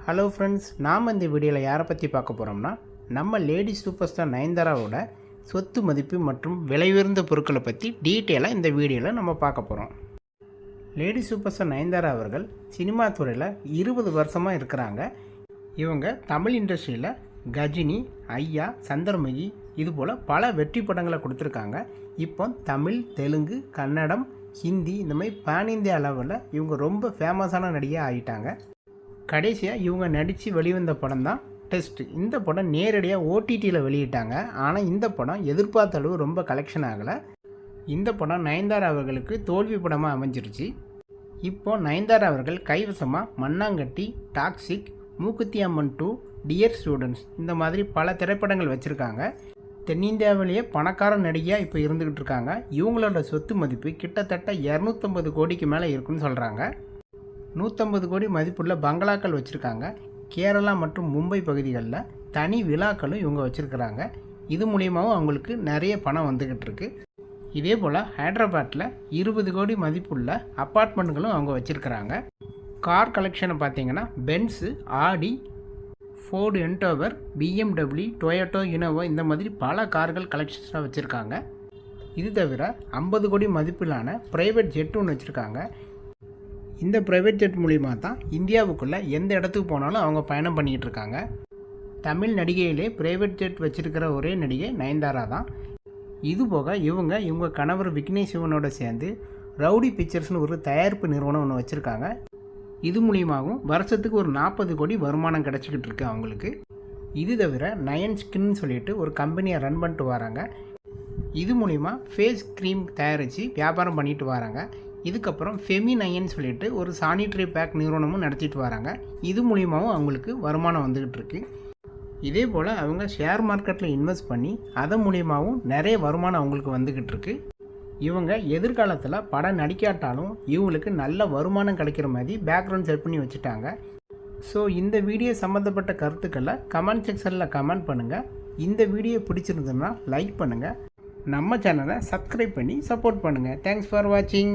Hello friends, நாம் இந்த வீடியோவில் யாரை பற்றி பார்க்க போகிறோம்னா நம்ம லேடி சூப்பர் ஸ்டார் நயன்தாராவோட சொத்து மதிப்பு மற்றும் விலை உயர்ந்த பொருட்களை பற்றி டீட்டெயிலாக இந்த வீடியோவில் நம்ம பார்க்க போகிறோம். லேடி சூப்பர் ஸ்டார் நயன்தாரா அவர்கள் சினிமா துறையில் 20 வருஷமாக இருக்கிறாங்க. இவங்க தமிழ் இண்டஸ்ட்ரியில் கஜினி, ஐயா, சந்திரமுகி இதுபோல் பல வெற்றி படங்களை கொடுத்துருக்காங்க. இப்போ தமிழ், தெலுங்கு, கன்னடம், ஹிந்தி இந்த மாதிரி பேன் இந்தியா அளவில் இவங்க ரொம்ப ஃபேமஸான நடிகையாக ஆகிட்டாங்க. கடைசியாக இவங்க நடித்து வெளிவந்த படம் தான் டெஸ்ட். இந்த படம் நேரடியாக ஓடிடியில் வெளியிட்டாங்க. ஆனால் இந்த படம் எதிர்பார்த்த அளவு ரொம்ப கலெக்ஷன் ஆகலை. இந்த படம் நயன்தாரா அவர்களுக்கு தோல்வி படமாக அமைஞ்சிருச்சு. இப்போது நயன்தாரா அவர்கள் கைவசமாக மண்ணாங்கட்டி, toxic, Mookuthi Amman 2, dear students இந்த மாதிரி பல திரைப்படங்கள் வச்சுருக்காங்க. தென்னிந்தியாவிலேயே பணக்கார நடிகையாக இப்போ இருந்துக்கிட்டு இருக்காங்க. இவங்களோட சொத்து மதிப்பு கிட்டத்தட்ட 250 கோடிக்கு மேலே இருக்குன்னு சொல்கிறாங்க. 150 கோடி மதிப்புள்ள பங்களாக்கள் வச்சுருக்காங்க. கேரளா மற்றும் மும்பை பகுதிகளில் தனி விழாக்களும் இவங்க வச்சுருக்கிறாங்க. இது மூலியமாகவும் அவங்களுக்கு நிறைய பணம் வந்துக்கிட்டு இருக்கு. இதே போல் ஹைதராபாத்தில் 20 கோடி மதிப்புள்ள அப்பார்ட்மெண்ட்டுகளும் அவங்க வச்சுருக்கிறாங்க. கார் கலெக்ஷனை பார்த்தீங்கன்னா பென்ஸு, ஆடி, ஃபோர்டு என்டோவர், BMW, டொயோட்டோ, இனோவா இந்த மாதிரி பல கார்கள் கலெக்ஷன்ஸாக வச்சுருக்காங்க. இது தவிர 50 கோடி மதிப்பிலான ப்ரைவேட் ஜெட் ஒன்று வச்சுருக்காங்க. இந்த ப்ரைவேட் ஜெட் மூலிமா தான் இந்தியாவுக்குள்ளே எந்த இடத்துக்கு போனாலும் அவங்க பயணம் பண்ணிக்கிட்டு இருக்காங்க. தமிழ் நடிகையிலே ப்ரைவேட் ஜெட் வச்சுருக்கிற ஒரே நடிகை நயன்தாரா தான். இதுபோக இவங்க கணவர் விக்னேஷ் சிவனோட சேர்ந்து ரவுடி பிக்சர்ஸ்னு ஒரு தயாரிப்பு நிறுவனம் ஒன்று வச்சுருக்காங்க. இது மூலியமாகவும் வருஷத்துக்கு ஒரு 40 கோடி வருமானம் கிடச்சிக்கிட்டு இருக்கு அவங்களுக்கு. இது தவிர நயன் ஸ்கின்னு சொல்லிட்டு ஒரு கம்பெனியை ரன் பண்ணிட்டு வராங்க. இது மூலிமா ஃபேஸ் க்ரீம் தயாரித்து வியாபாரம் பண்ணிட்டு வராங்க. இதுக்கப்புறம் ஃபெமிநயன் சொல்லிட்டு ஒரு சானிட்டரி பேக் நிறுவனமும் நடத்திட்டு வராங்க. இது மூலியமாகவும் அவங்களுக்கு வருமானம் வந்துக்கிட்டு இருக்கு. இதே போல் அவங்க ஷேர் மார்க்கெட்டில் இன்வெஸ்ட் பண்ணி அதன் மூலியமாகவும் நிறைய வருமானம் அவங்களுக்கு வந்துக்கிட்டு இருக்கு. இவங்க எதிர்காலத்தில் படம் நடிக்காட்டாலும் இவங்களுக்கு நல்ல வருமானம் கிடைக்கிற மாதிரி பேக்ரவுண்ட் செட் பண்ணி வச்சுட்டாங்க. ஸோ இந்த வீடியோ சம்மந்தப்பட்ட கருத்துக்களை கமெண்ட் செக்ஷனில் கமெண்ட் பண்ணுங்கள். இந்த வீடியோ பிடிச்சிருந்ததுன்னா லைக் பண்ணுங்கள். நம்ம சேனலை சப்ஸ்கிரைப் பண்ணி சப்போர்ட் பண்ணுங்கள். தேங்க்ஸ் ஃபார் வாட்சிங்.